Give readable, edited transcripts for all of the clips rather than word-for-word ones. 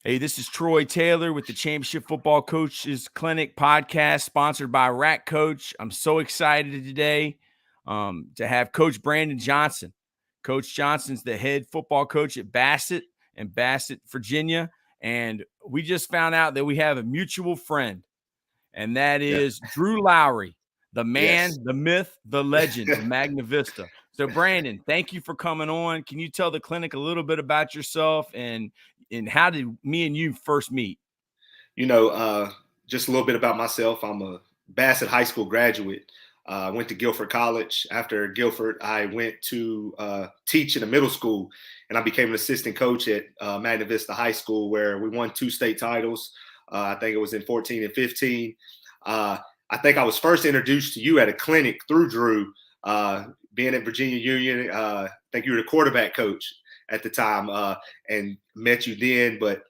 Hey, this is Troy Taylor with the Championship Football Coaches Clinic Podcast, sponsored by Rack Coach. I'm so excited today to have Coach Brandon Johnson. Coach Johnson's the head football coach at Bassett in Bassett, Virginia. And we just found out that we have a mutual friend, and that is Drew Lowry, the man, the myth, the legend of Magna Vista. So, Brandon, thank you for coming on. Can you tell the clinic a little bit about yourself and how did me and you first meet? Just a little bit about myself. I'm a Bassett High School graduate. I went to Guilford College. After Guilford, I went to teach in a middle school, and I became an assistant coach at Magna Vista High School, where we won 2 state titles. I think it was in 14 and 15. I think I was first introduced to you at a clinic through Drew, being at Virginia Union. I think you were the quarterback coach at the time, and met you then. But,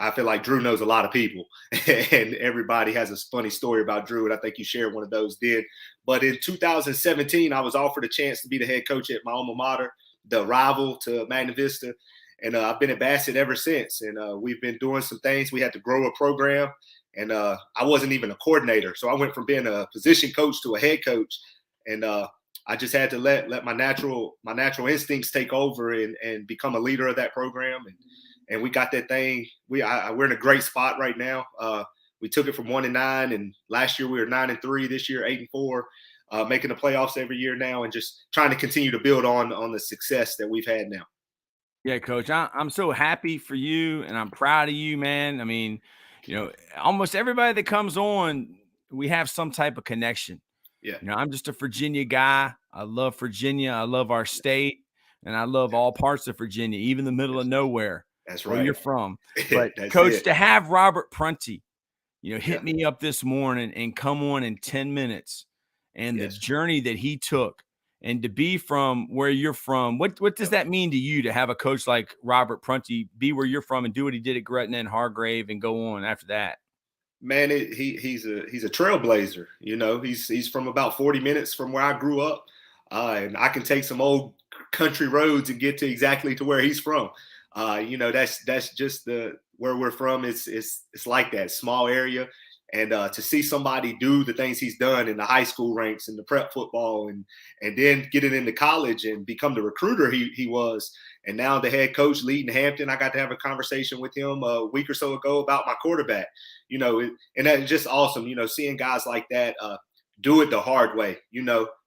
I feel like Drew knows a lot of people, and everybody has a funny story about Drew. And I think you shared one of those then. But in 2017, I was offered a chance to be the head coach at my alma mater, the rival to Magna Vista. And I've been at Bassett ever since. And we've been doing some things. We had to grow a program. And I wasn't even a coordinator. So I went from being a position coach to a head coach. And I just had to let my natural instincts take over and become a leader of that program. And we got that thing. We're in a great spot right now. We took it from 1-9, and last year we were 9-3. This year 8-4, making the playoffs every year now, and just trying to continue to build on the success that we've had now. Yeah, Coach, I'm so happy for you, and I'm proud of you, man. I mean, almost everybody that comes on, we have some type of connection. Yeah. I'm just a Virginia guy. I love Virginia. I love our state, and I love all parts of Virginia, even the middle of nowhere. That's right. Where you're from. But Coach, to have Robert Prunty, hit me up this morning and come on in 10 minutes, and the journey that he took, and to be from where you're from, what does that mean to you to have a coach like Robert Prunty be where you're from and do what he did at Gretna and Hargrave and go on after that? Man, he's a trailblazer. He's from about 40 minutes from where I grew up, and I can take some old country roads and get to exactly to where he's from. That's just where we're from. It's like that small area, and to see somebody do the things he's done in the high school ranks and the prep football, and then get it into college and become the recruiter he was, and now the head coach leading Hampton. I got to have a conversation with him a week or so ago about my quarterback. And that's just awesome. Seeing guys like that do it the hard way.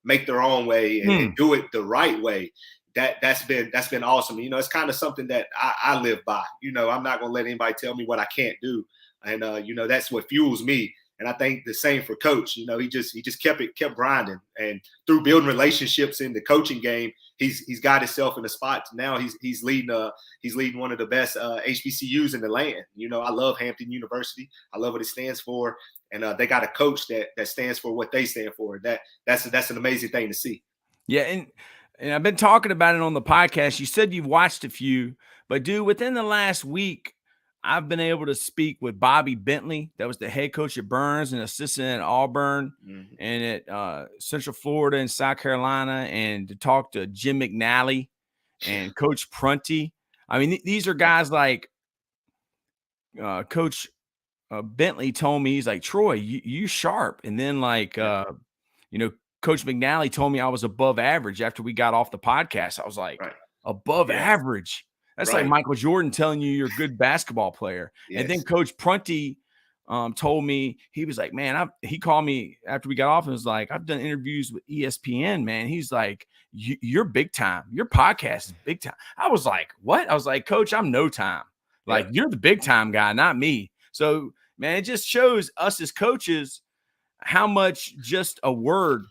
Make their own way and do it the right way. That's been awesome. It's kind of something that I live by. I'm not going to let anybody tell me what I can't do. And, that's what fuels me. And I think the same for Coach. He just kept grinding. And through building relationships in the coaching game, he's got himself in a spot. Now he's leading one of the best HBCUs in the land. I love Hampton University. I love what it stands for. And they got a coach that stands for what they stand for. That's an amazing thing to see. Yeah, and I've been talking about it on the podcast. You said you've watched a few, but dude, within the last week, I've been able to speak with Bobby Bentley. That was the head coach at Burns and assistant at Auburn and at Central Florida and South Carolina, and to talk to Jim McNally and Coach Prunty. I mean, these are guys like Coach Bentley told me, he's like, Troy, you sharp. And then Coach McNally told me I was above average after we got off the podcast. I was like, above average. That's like Michael Jordan telling you you're a good basketball player. Yes. And then Coach Prunty told me, he was like, man, he called me after we got off and was like, I've done interviews with ESPN, man. He's like, you're big time. Your podcast is big time. I was like, what? I was like, Coach, I'm no time. Like, you're the big time guy, not me. So, man, it just shows us as coaches how much just a word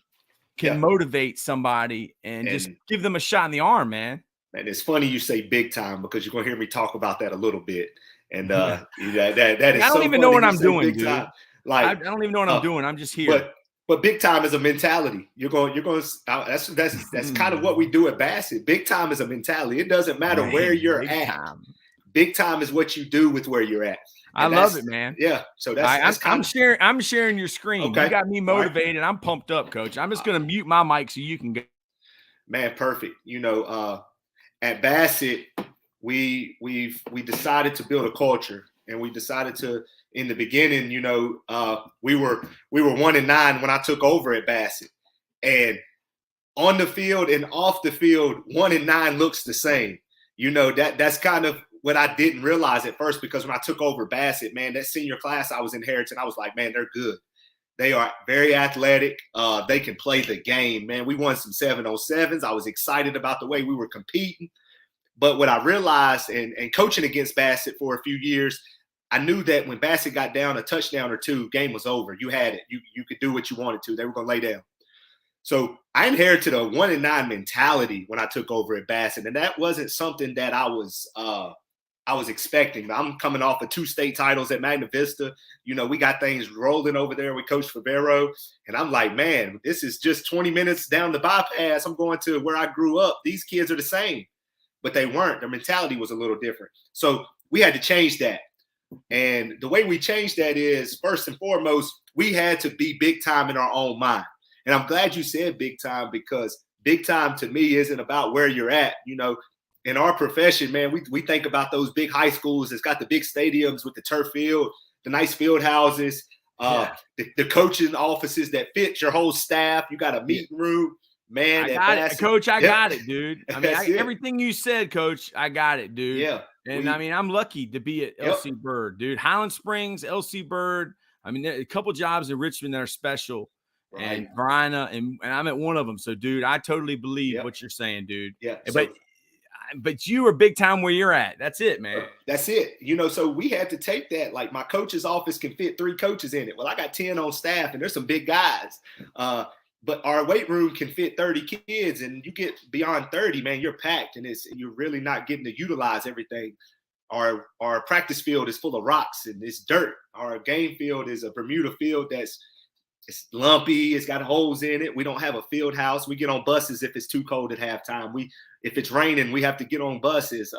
can motivate somebody and just give them a shot in the arm, man. And it's funny you say big time, because you're going to hear me talk about that a little bit. And that is I don't even know what I'm doing, dude. Like, I don't even know what I'm doing. I'm just here. But big time is a mentality. You're going. That's kind of what we do at Bassett. Big time is a mentality. It doesn't matter where you're at. Time. Big time is what you do with where you're at. I love it, man. Yeah. So I'm sharing your screen. Okay. You got me motivated. Right. I'm pumped up, Coach. I'm just going to mute my mic so you can go. Man, perfect. At Bassett, we decided to build a culture, and we decided to, in the beginning, we were 1-9 when I took over at Bassett, and on the field and off the field, 1-9 looks the same. That's kind of what I didn't realize at first, because when I took over Bassett, man, that senior class I was inheriting, I was like, man, they're good. They are very athletic. They can play the game, man. We won some 7-on-7s. I was excited about the way we were competing. But what I realized, and coaching against Bassett for a few years, I knew that when Bassett got down a touchdown or two, game was over. You had it. You could do what you wanted to. They were going to lay down. So I inherited a 1-9 mentality when I took over at Bassett, and that wasn't something that I was expecting. I'm coming off of 2 state titles at Magna Vista. We got things rolling over there with Coach Favero, and I'm like, man, this is just 20 minutes down the bypass. I'm going to where I grew up. These kids are the same, but they weren't. Their mentality was a little different. So we had to change that. And the way we changed that is, first and foremost, we had to be big time in our own mind. And I'm glad you said big time, because big time to me isn't about where you're at. In our profession, man, we think about those big high schools that's got the big stadiums with the turf field, the nice field houses, the coaching offices that fit your whole staff. You got a meeting room, man. I got it, Coach. I got it, dude. I mean, everything you said, Coach, I got it, dude. Yeah. And I'm lucky to be at LC Bird, dude. Highland Springs, LC Bird. I mean, there are a couple jobs in Richmond that are special. Right. And Verina, and I'm at one of them. So, dude, I totally believe what you're saying, dude. Yeah. But you are big time where you're at. That's it, man. That's it. So we had to take that. Like, my coach's office can fit 3 coaches in it. Well, I got 10 on staff, and there's some big guys. But our weight room can fit 30 kids, and you get beyond 30, man, you're packed, and you're really not getting to utilize everything. Our practice field is full of rocks and it's dirt. Our game field is a Bermuda field it's lumpy. It's got holes in it. We don't have a field house. We get on buses if it's too cold at halftime. If it's raining, we have to get on buses.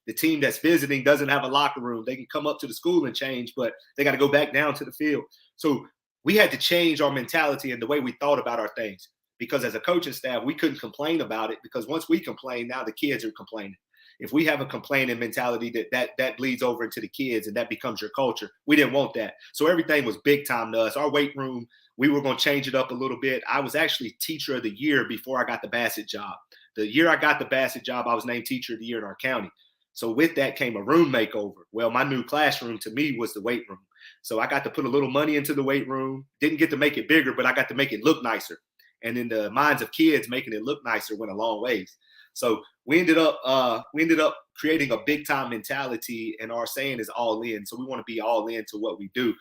The team that's visiting doesn't have a locker room. They can come up to the school and change, but they got to go back down to the field. So we had to change our mentality and the way we thought about our things, because as a coaching staff, we couldn't complain about it, because once we complain, now the kids are complaining. If we have a complaining mentality, that bleeds over into the kids, and that becomes your culture. We didn't want that. So everything was big time to us. Our weight room, we were going to change it up a little bit. I was actually teacher of the year before I got the Bassett job. The year I got the Bassett job, I was named teacher of the year in our county. So with that came a room makeover. Well, my new classroom to me was the weight room. So I got to put a little money into the weight room. Didn't get to make it bigger, but I got to make it look nicer. And in the minds of kids, making it look nicer went a long ways. So we ended up creating a big time mentality, and our saying is all in. So we want to be all in to what we do.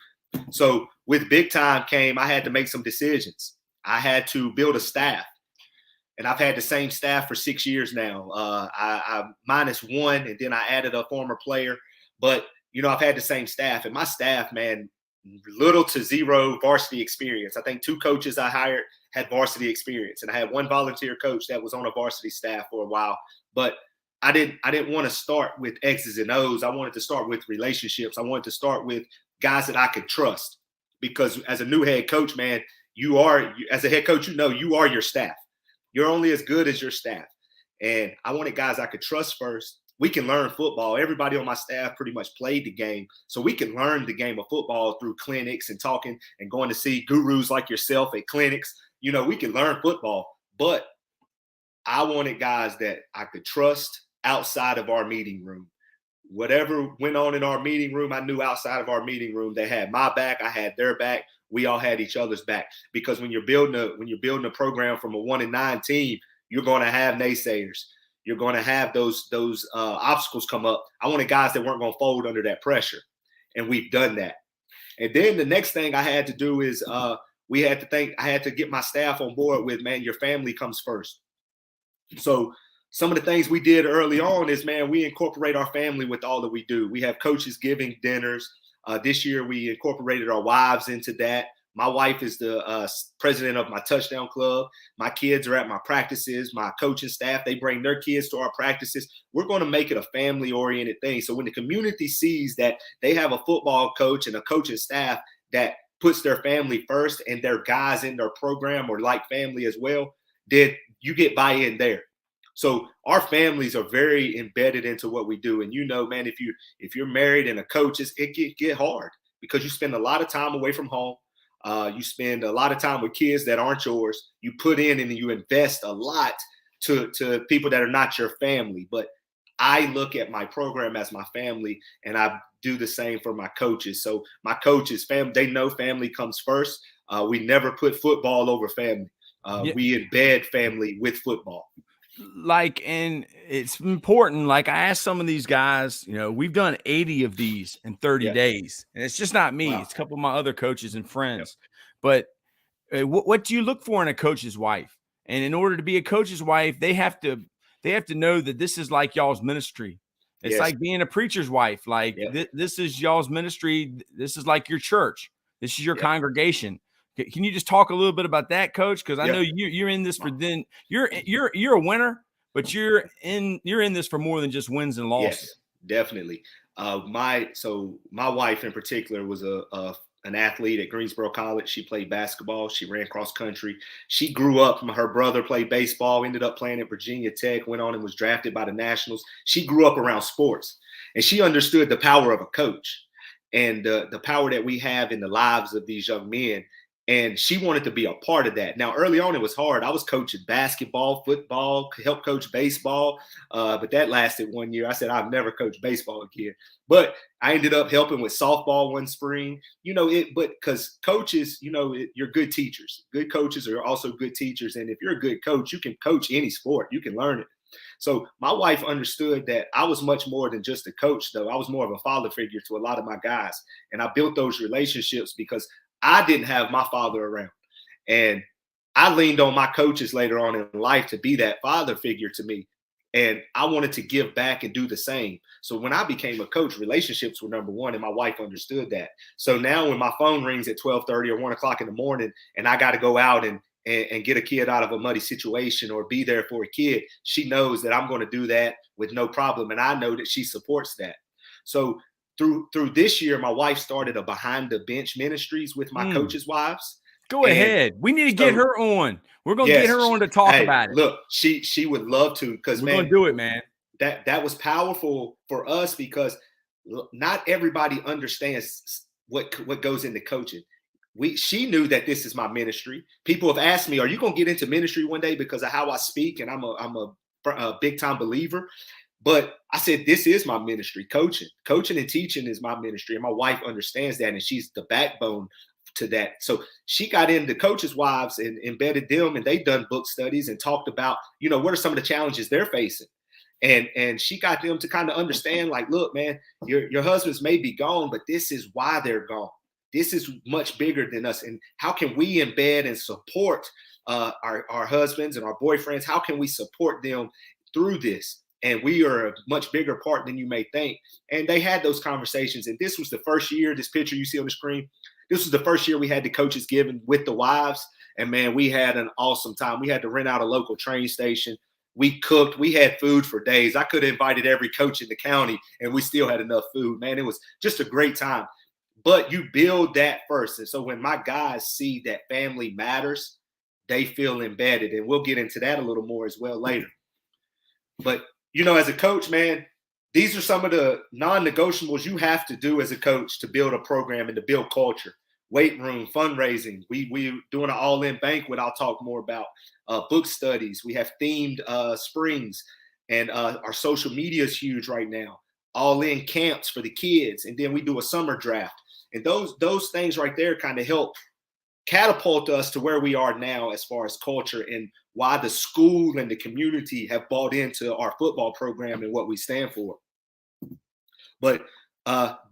So with big time came, I had to make some decisions. I had to build a staff, and I've had the same staff for 6 years now. I minus one, and then I added a former player, but I've had the same staff, and my staff, man, little to zero varsity experience. I think 2 coaches I hired had varsity experience, and I had 1 volunteer coach that was on a varsity staff for a while. But I didn't want to start with X's and O's. I wanted to start with relationships. I wanted to start with guys that I could trust, because as a new head coach, man, as a head coach, you are your staff. You're only as good as your staff. And I wanted guys I could trust first. We can learn football. Everybody on my staff pretty much played the game. So we can learn the game of football through clinics and talking and going to see gurus like yourself at clinics. We can learn football, but I wanted guys that I could trust outside of our meeting room. Whatever went on in our meeting room, I knew outside of our meeting room, they had my back. I had their back. We all had each other's back, because when you're building a program from a 1-9 team, you're going to have naysayers. You're going to have those obstacles come up. I wanted guys that weren't going to fold under that pressure, and we've done that. And then the next thing I had to do is I had to get my staff on board with, man, your family comes first. So some of the things we did early on is, man, we incorporate our family with all that we do. We have coaches giving dinners. This year we incorporated our wives into that. My wife is the president of my touchdown club. My kids are at my practices. My coaching staff, they bring their kids to our practices. We're going to make it a family-oriented thing. So when the community sees that they have a football coach and a coaching staff that puts their family first, and their guys in their program are like family as well, then you get buy-in there. So our families are very embedded into what we do. And man, if you're married and a coach, it get hard because you spend a lot of time away from home. You spend a lot of time with kids that aren't yours. You put in and you invest a lot to people that are not your family. But I look at my program as my family, and I do the same for my coaches. So my coaches, they know family comes first. We never put football over family. We embed family with football. And it's important. Like, I asked some of these guys, we've done 80 of these in 30 days, and it's just not me. Wow. It's a couple of my other coaches and friends. But what do you look for in a coach's wife? And in order to be a coach's wife, they have to know that this is like y'all's ministry. It's like being a preacher's wife. Like this is y'all's ministry. This is like your church. This is your congregation. Can you just talk a little bit about that, Coach? Because I know you're in this for you're a winner, but you're in this for more than just wins and losses. Yes, definitely. My wife in particular was an athlete at Greensboro College. She played basketball. She ran cross country. She grew up. Her brother played baseball, ended up playing at Virginia Tech, went on and was drafted by the Nationals. She grew up around sports, and she understood the power of a coach and the power that we have in the lives of these young men. And she wanted to be a part of that. Now, early on, it was hard. I was coaching basketball, football, helped coach baseball. But that lasted 1 year. I said, I've never coached baseball again. But I ended up helping with softball one spring. But because coaches, you're good teachers. Good coaches are also good teachers. And if you're a good coach, you can coach any sport. You can learn it. So my wife understood that I was much more than just a coach, though. I was more of a father figure to a lot of my guys. And I built those relationships because I didn't have my father around. And I leaned on my coaches later on in life to be that father figure to me. And I wanted to give back and do the same. So when I became a coach, relationships were number one, and my wife understood that. So now when my phone rings at 12:30 or 1 o'clock in the morning, and I got to go out and get a kid out of a muddy situation or be there for a kid, she knows that I'm going to do that with no problem. And I know that she supports that. So through this year, my wife started a behind the bench ministries with my coaches' wives. Go ahead. We need to get her on. We're going to get her on to talk about it. Look, she would love to, because we're going to do it, man. That was powerful for us because not everybody understands what goes into coaching. She knew that this is my ministry. People have asked me, "Are you going to get into ministry one day?" Because of how I speak, and I'm a big time believer. But I said, this is my ministry. Coaching and teaching is my ministry. And my wife understands that. And she's the backbone to that. So she got into coaches' wives and embedded them. And they've done book studies and talked about, what are some of the challenges they're facing. And she got them to kind of understand, like, look, man, your husbands may be gone, but this is why they're gone. This is much bigger than us. And how can we embed and support our husbands and our boyfriends? How can we support them through this? And we are a much bigger part than you may think. And they had those conversations. And this was the first year, this picture you see on the screen, this was the first year we had the coaches given with the wives. And man, we had an awesome time. We had to rent out a local train station. We cooked. We had food for days. I could have invited every coach in the county and we still had enough food. Man, it was just a great time. But you build that first. And so when my guys see that family matters, they feel embedded. And we'll get into that a little more as well later. But as a coach, man, these are some of the non-negotiables you have to do as a coach to build a program and to build culture. Weight room, fundraising. We're doing an all-in banquet I'll talk more about. Book studies. We have themed springs. And our social media is huge right now. All-in camps for the kids. And then we do a summer draft. And those things right there kind of help catapult us to where we are now as far as culture and why the school and the community have bought into our football program and what we stand for. But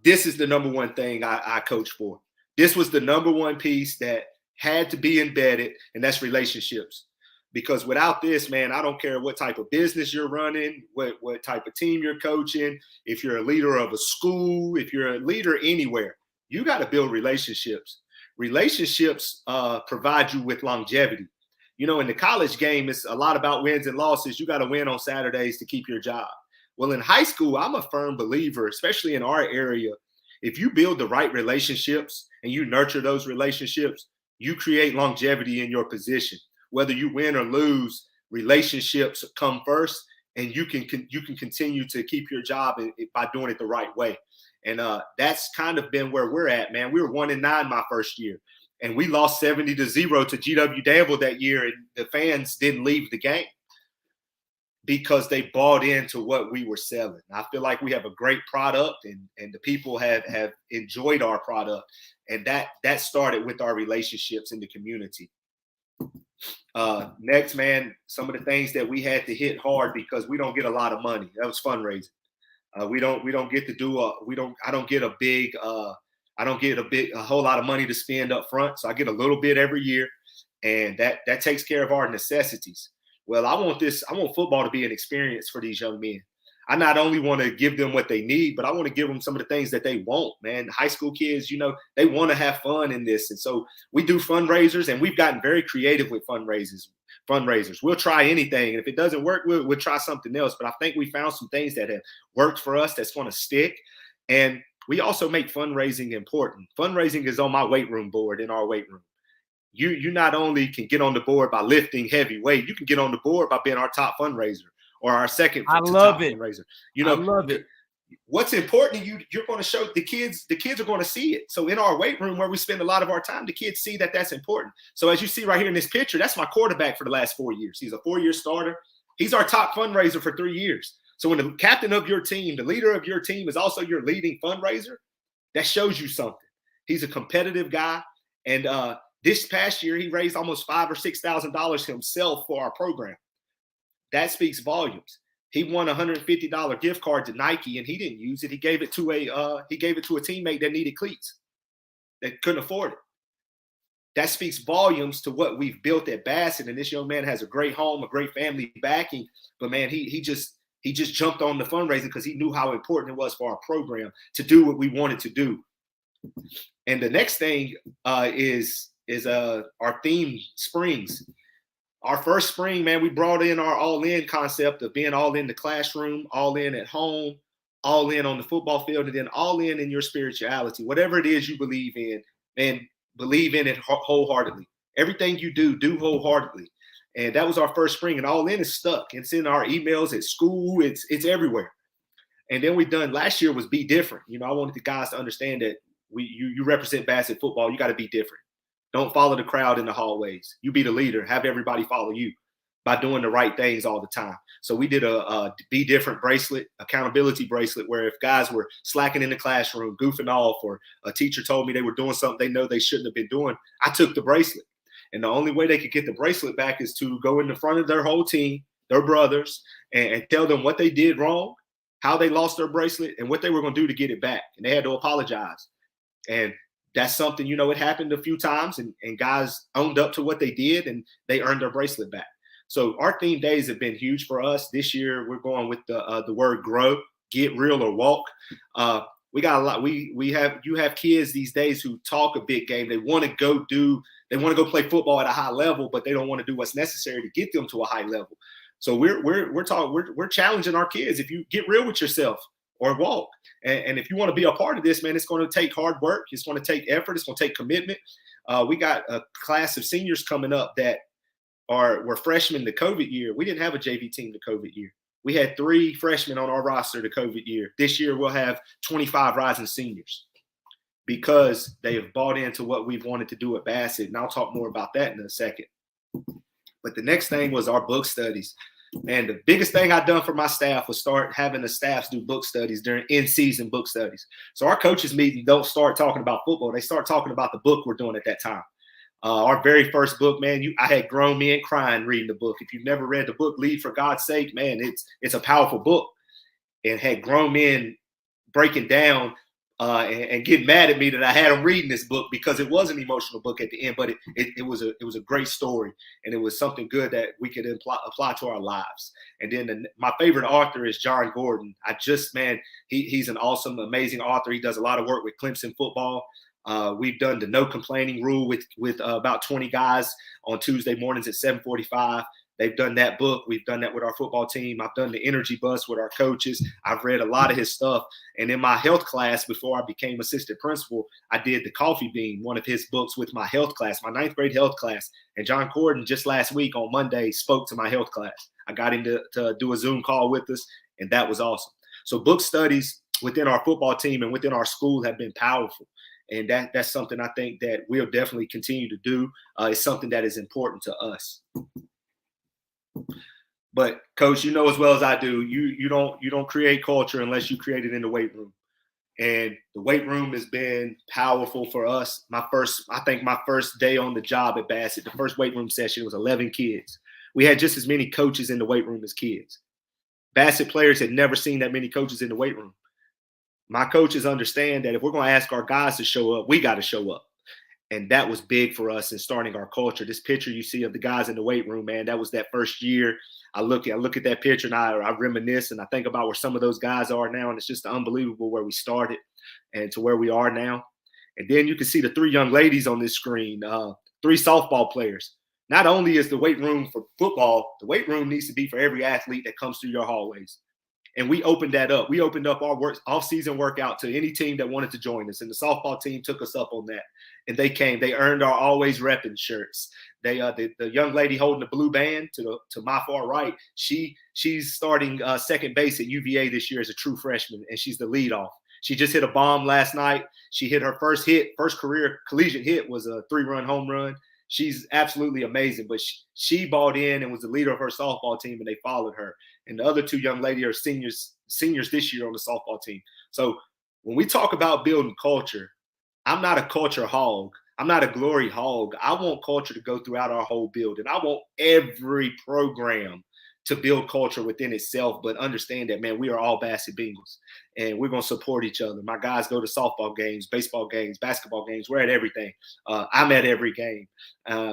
this is the number one thing I coach for. This was the number one piece that had to be embedded, and that's relationships. Because without this, man, I don't care what type of business you're running, what type of team you're coaching, if you're a leader of a school, if you're a leader anywhere, you got to build relationships. Relationships provide you with longevity. In the college game, it's a lot about wins and losses. You got to win on Saturdays to keep your job. Well, in high school, I'm a firm believer, especially in our area, if you build the right relationships and you nurture those relationships, you create longevity in your position. Whether you win or lose, relationships come first, and you can continue to keep your job by doing it the right way. And that's kind of been where we're at, man. We were 1-9 my first year, and we lost 70-0 to GW Danville that year, and the fans didn't leave the game because they bought into what we were selling. I feel like we have a great product, and the people have enjoyed our product, and that started with our relationships in the community. Next, man, some of the things that we had to hit hard because we don't get a lot of money. That was fundraising. We don't get to do I don't get a whole lot of money to spend up front. So I get a little bit every year, and that takes care of our necessities. Well, I want football to be an experience for these young men. I not only want to give them what they need, but I want to give them some of the things that they want, man. High school kids, they want to have fun in this. And so we do fundraisers, and we've gotten very creative with fundraisers. We'll try anything. And if it doesn't work, we'll try something else. But I think we found some things that have worked for us that's going to stick. And we also make fundraising important. Fundraising is on my weight room board in our weight room. You not only can get on the board by lifting heavy weight, you can get on the board by being our top fundraiser or our second top fundraiser. I love it. What's important, you're going to show the kids are going to see it. So in our weight room where we spend a lot of our time, the kids see that that's important. So as you see right here in this picture, that's my quarterback for the last 4 years. He's a 4-year starter. He's our top fundraiser for 3 years. So when the captain of your team, the leader of your team is also your leading fundraiser, that shows you something. He's a competitive guy. And this past year, he raised almost $5,000 or $6,000 himself for our program. That speaks volumes. He won a $150 gift card to Nike, and he didn't use it. He gave it to a teammate that needed cleats, that couldn't afford it. That speaks volumes to what we've built at Bassett. And this young man has a great home, a great family backing. But man, he just jumped on the fundraising because he knew how important it was for our program to do what we wanted to do. And the next thing is our theme springs. Our first spring, man, we brought in our all-in concept of being all in the classroom, all in at home, all in on the football field, and then all in your spirituality. Whatever it is you believe in, man, believe in it wholeheartedly. Everything you do wholeheartedly. And that was our first spring, and all in is stuck. It's in our emails at school. It's everywhere. And then last year was be different. I wanted the guys to understand that you represent Bassett football. You got to be different. Don't follow the crowd in the hallways. You be the leader. Have everybody follow you by doing the right things all the time. So we did a be different bracelet, accountability bracelet, where if guys were slacking in the classroom, goofing off, or a teacher told me they were doing something they know they shouldn't have been doing, I took the bracelet. And the only way they could get the bracelet back is to go in the front of their whole team, their brothers, and tell them what they did wrong, how they lost their bracelet, and what they were going to do to get it back. And they had to apologize. And that's something, it happened a few times, and guys owned up to what they did, and they earned their bracelet back. So our theme days have been huge for us. This year, we're going with the word grow, get real, or walk. We got a lot. You have kids these days who talk a big game. They want to go play football at a high level, but they don't want to do what's necessary to get them to a high level. So we're challenging our kids. If you get real with yourself, or walk. And if you want to be a part of this, man, it's going to take hard work. It's going to take effort. It's going to take commitment. We got a class of seniors coming up that were freshmen the COVID year. We didn't have a JV team the COVID year. We had 3 freshmen on our roster the COVID year. This year we'll have 25 rising seniors because they have bought into what we've wanted to do at Bassett. And I'll talk more about that in a second. But the next thing was our book studies. Man, the biggest thing I've done for my staff was start having the staffs do book studies during in-season book studies. So our coaches meeting don't start talking about football. They start talking about the book we're doing at that time. Our very first book, man, I had grown men crying reading the book. If you've never read the book, Lead for God's Sake, man, it's a powerful book. And had grown men breaking down and getting mad at me that I had them reading this book because it was an emotional book at the end, but it was a great story, and it was something good that we could apply to our lives. And then my favorite author is John Gordon. He's an awesome, amazing author. He does a lot of work with Clemson football. We've done the no complaining rule with about 20 guys on Tuesday mornings at 7:45. They've done that book. We've done that with our football team. I've done the energy bus with our coaches. I've read a lot of his stuff. And in my health class, before I became assistant principal, I did the Coffee Bean, one of his books, with my health class, my 9th grade health class. And John Corden just last week on Monday spoke to my health class. I got him to do a Zoom call with us, and that was awesome. So book studies within our football team and within our school have been powerful. And that's something I think that we'll definitely continue to do. It's something that is important to us. But Coach, you know as well as I do, you don't create culture unless you create it in the weight room. And the weight room has been powerful for us. My first day on the job at Bassett, the first weight room session was 11 kids. We had just as many coaches in the weight room as kids. Bassett players had never seen that many coaches in the weight room. My coaches understand that if we're going to ask our guys to show up, we got to show up. And that was big for us in starting our culture. This picture you see of the guys in the weight room, man, that was that first year. I look at that picture and I reminisce and I think about where some of those guys are now. And it's just unbelievable where we started and to where we are now. And then you can see the 3 young ladies on this screen, 3 softball players. Not only is the weight room for football, the weight room needs to be for every athlete that comes through your hallways. And we opened that up. We opened up our off-season workout to any team that wanted to join us. And the softball team took us up on that. And they came. They earned our Always Reppin' shirts. They the young lady holding the blue band to my far right, she's starting second base at UVA this year as a true freshman, and she's the leadoff. She just hit a bomb last night. She hit her first career collegiate hit was a 3-run home run. She's absolutely amazing, but she bought in and was the leader of her softball team, and they followed her. And the other 2 young ladies are seniors this year on the softball team. So when we talk about building culture, I'm not a culture hog. I'm not a glory hog. I want culture to go throughout our whole building. I want every program to build culture within itself, but understand that, man, we are all Bassett Bengals, and we're going to support each other. My guys go to softball games, baseball games, basketball games. We're at everything. I'm at every game.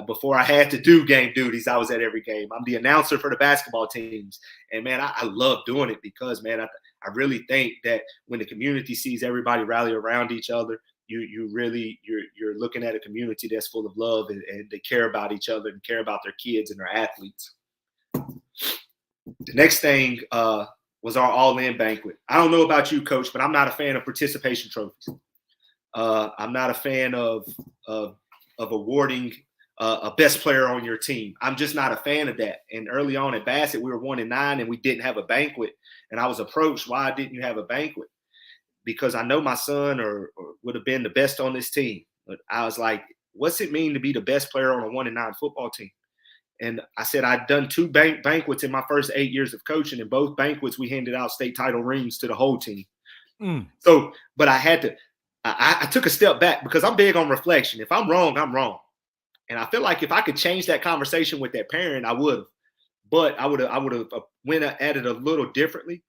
Before I had to do game duties, I was at every game. I'm the announcer for the basketball teams. And, man, I love doing it because, man, I really think that when the community sees everybody rally around each other, you're looking at a community that's full of love and they care about each other and care about their kids and their athletes. The next thing was our all-in banquet. I don't know about you, Coach, but I'm not a fan of participation trophies. I'm not a fan of awarding a best player on your team. I'm just not a fan of that. And early on at Bassett, we were 1-9 and we didn't have a banquet. And I was approached, why didn't you have a banquet? Because I know my son or would have been the best on this team. But I was like, what's it mean to be the best player on a 1-9 football team? And I said, I'd done 2 banquets in my first 8 years of coaching. In both banquets, we handed out state title rings to the whole team. So, but I took a step back because I'm big on reflection. If I'm wrong, I'm wrong. And I feel like if I could change that conversation with that parent, I would have. But I would have went at it a little differently.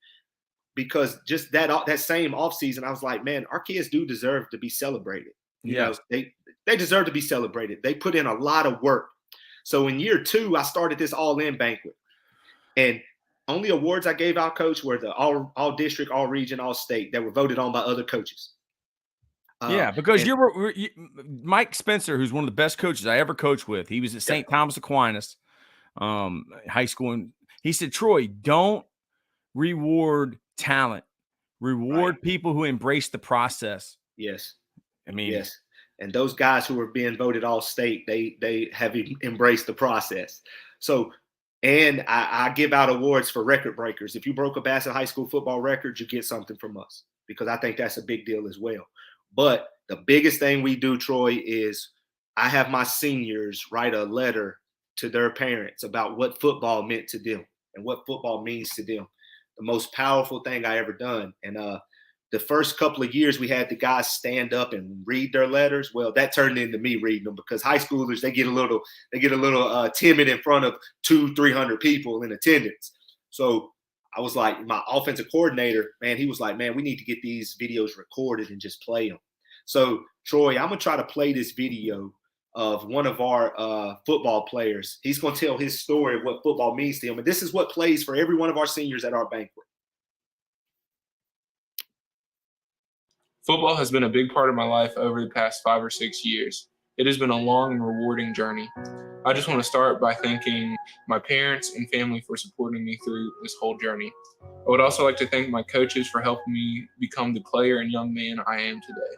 Because just that same offseason, I was like, man, our kids do deserve to be celebrated. You know, they deserve to be celebrated. They put in a lot of work. So in year 2, I started this all-in banquet. And only awards I gave out, Coach, were the all district, all region, all state that were voted on by other coaches. Because Mike Spencer, who's one of the best coaches I ever coached with, he was at St. Thomas Aquinas High School. And he said, Troy, don't reward talent, reward people who embrace the process. Yes. I mean, yes. And those guys who are being voted all state, they have embraced the process. So, and I give out awards for record breakers. If you broke a Bassett High School football record, you get something from us because I think that's a big deal as well. But the biggest thing we do, Troy, is I have my seniors write a letter to their parents about what football meant to them and what football means to them. The most powerful thing I ever done. And the first couple of years we had the guys stand up and read their letters. Well, that turned into me reading them because high schoolers, they get a little timid in front of 200-300 people in attendance. So I was like, my offensive coordinator, man, he was like, man, we need to get these videos recorded and just play them. So Troy, I'm going to try to play this video of one of our football players. He's going to tell his story of what football means to him. And this is what plays for every one of our seniors at our banquet. Football has been a big part of my life over the past 5 or 6 years. It has been a long and rewarding journey. I just want to start by thanking my parents and family for supporting me through this whole journey. I would also like to thank my coaches for helping me become the player and young man I am today.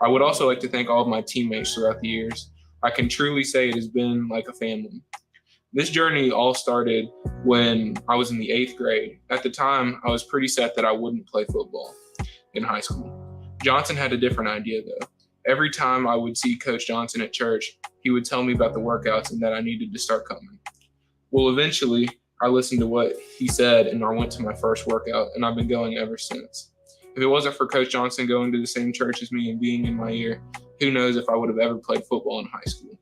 I would also like to thank all of my teammates throughout the years. I can truly say it has been like a family. This journey all started when I was in the 8th grade. At the time, I was pretty set that I wouldn't play football in high school. Johnson had a different idea though. Every time I would see Coach Johnson at church, he would tell me about the workouts and that I needed to start coming. Well, eventually, I listened to what he said and I went to my first workout, and I've been going ever since. If it wasn't for Coach Johnson going to the same church as me and being in my ear, who knows if I would have ever played football in high school.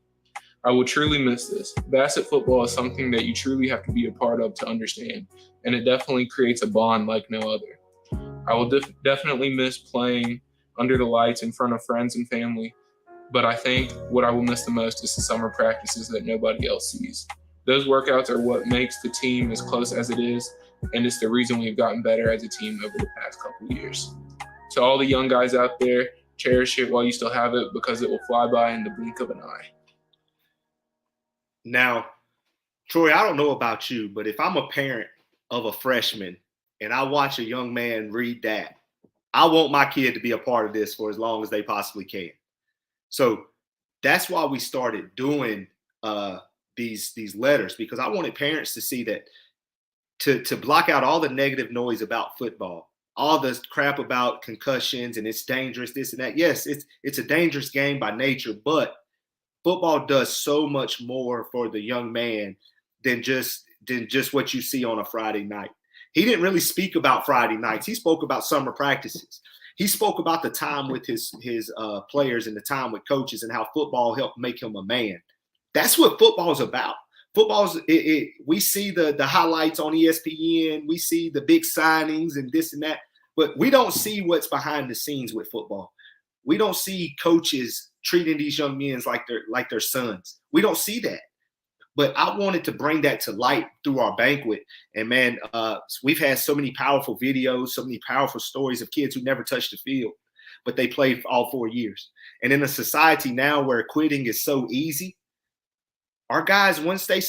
I will truly miss this. Bassett football is something that you truly have to be a part of to understand, and it definitely creates a bond like no other. I will definitely miss playing under the lights in front of friends and family, but I think what I will miss the most is the summer practices that nobody else sees. Those workouts are what makes the team as close as it is, and it's the reason we've gotten better as a team over the past couple of years. To all the young guys out there, cherish it while you still have it, because it will fly by in the blink of an eye. Now, Troy, I don't know about you, but if I'm a parent of a freshman and I watch a young man read that, I want my kid to be a part of this for as long as they possibly can. So that's why we started doing these letters, because I wanted parents to see that to block out all the negative noise about football, all the crap about concussions and it's dangerous, this and that. Yes, it's a dangerous game by nature, but football does so much more for the young man than just what you see on a Friday night. He didn't really speak about Friday nights. He spoke about summer practices. He spoke about the time with his players and the time with coaches and how football helped make him a man. That's what football is about. We see the highlights on ESPN. We see the big signings and this and that, but we don't see what's behind the scenes with football. We don't see coaches treating these young men like their sons. We don't see that. But I wanted to bring that to light through our banquet. And man, we've had so many powerful videos, so many powerful stories of kids who never touched the field, but they played all 4 years. And in a society now where quitting is so easy, our guys, once they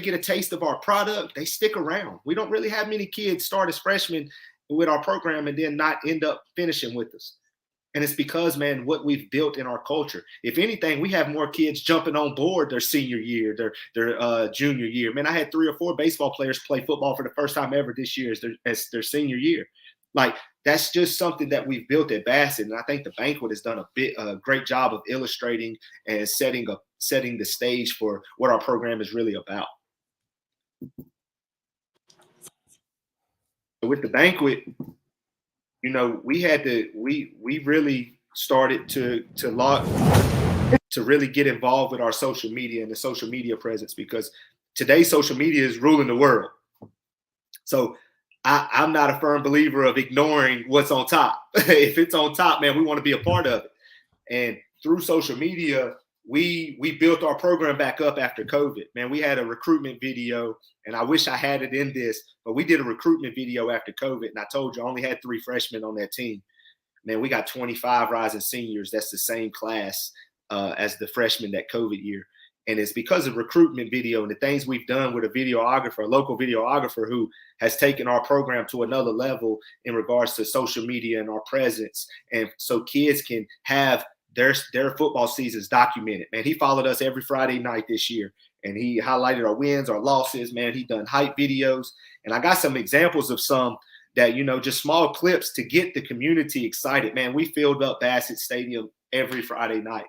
get a taste of our product, they stick around. We don't really have many kids start as freshmen with our program and then not end up finishing with us. And it's because, man, what we've built in our culture. If anything, we have more kids jumping on board their senior year, their junior year. Man, I had 3 or 4 baseball players play football for the first time ever this year as their senior year. Like, that's just something that we've built at Bassett. And I think the banquet has done a great job of illustrating and setting the stage for what our program is really about. With the banquet, you know, we really started to really get involved with our social media and the social media presence, because today's social media is ruling the world. So I'm not a firm believer of ignoring what's on top. If it's on top, man, we want to be a part of it. And through social media, we built our program back up after COVID. Man, we had a recruitment video, and I wish I had it in this, but we did a recruitment video after COVID. And I told you I only had 3 freshmen on that team. Man, we got 25 rising seniors. That's the same class as the freshmen that COVID year. And it's because of recruitment video and the things we've done with a local videographer who has taken our program to another level in regards to social media and our presence. And so kids can have their football seasons documented. Man, he followed us every Friday night this year, and he highlighted our wins, our losses. Man, he done hype videos. And I got some examples of some that, you know, just small clips to get the community excited. Man, we filled up Bassett Stadium every Friday night.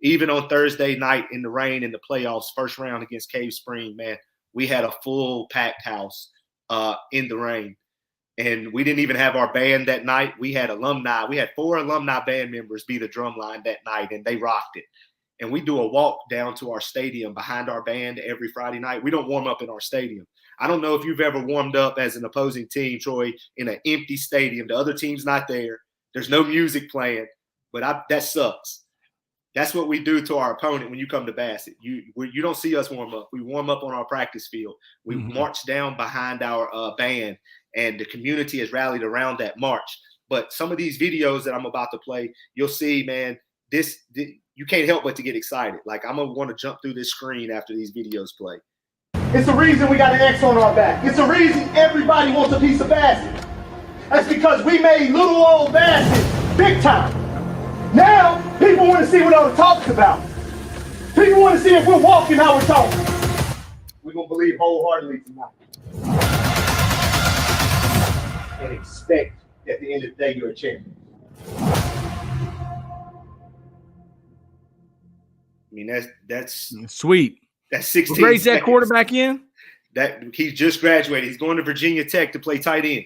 Even on Thursday night in the rain in the playoffs, first round against Cave Spring, man, we had a full packed house in the rain. And we didn't even have our band that night. We had alumni. We had 4 alumni band members be the drum line that night, and they rocked it. And we do a walk down to our stadium behind our band every Friday night. We don't warm up in our stadium. I don't know if you've ever warmed up as an opposing team, Troy, in an empty stadium. The other team's not there. There's no music playing, but that sucks. That's what we do to our opponent when you come to Bassett. You don't see us warm up. We warm up on our practice field. We march down behind our band, and the community has rallied around that march. But some of these videos that I'm about to play, you'll see, man, you can't help but to get excited. Like, I'm gonna want to jump through this screen after these videos play. It's the reason we got an X on our back. It's the reason everybody wants a piece of Bassett. That's because we made little old Bassett big time. Now, people want to see what all the talk's about. People want to see if we're walking how we're talking. We're going to believe wholeheartedly tonight. And expect at the end of the day you're a champion. I mean, that's sweet. That's 16. What grade's that quarterback in? That he's just graduated. He's going to Virginia Tech to play tight end.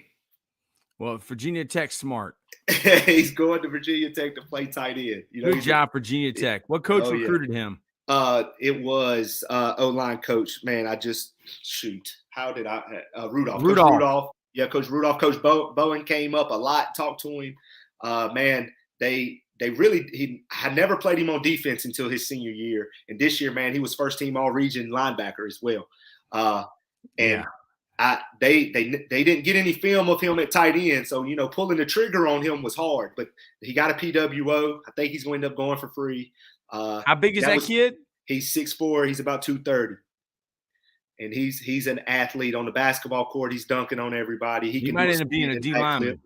Well, Virginia Tech's smart. He's going to Virginia Tech to play tight end. Good job, Virginia Tech. What coach recruited him? It was O-line coach. Man, how did I Rudolph. Rudolph. Yeah, Coach Rudolph. Coach Bowen came up a lot, talked to him. Man, they really had never played him on defense until his senior year. And this year, man, he was first team all-region linebacker as well. They didn't get any film of him at tight end. So, pulling the trigger on him was hard, but he got a PWO. I think he's going to end up going for free. How big is that kid? He's 6'4". He's about 230. And he's an athlete on the basketball court. He's dunking on everybody. He might end up being a D lineman.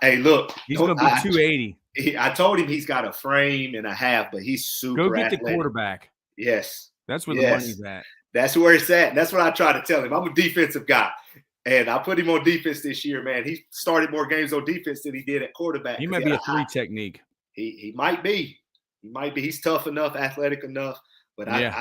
Hey, look. He's going to be 280. I told him he's got a frame and a half, but he's super Go get athletic. the quarterback. Yes. That's where the money's at. That's where it's at. And that's what I try to tell him. I'm a defensive guy. And I put him on defense this year, man. He started more games on defense than he did at quarterback. He might be a 3 technique. He might be. He might be. He's tough enough, athletic enough. But I'm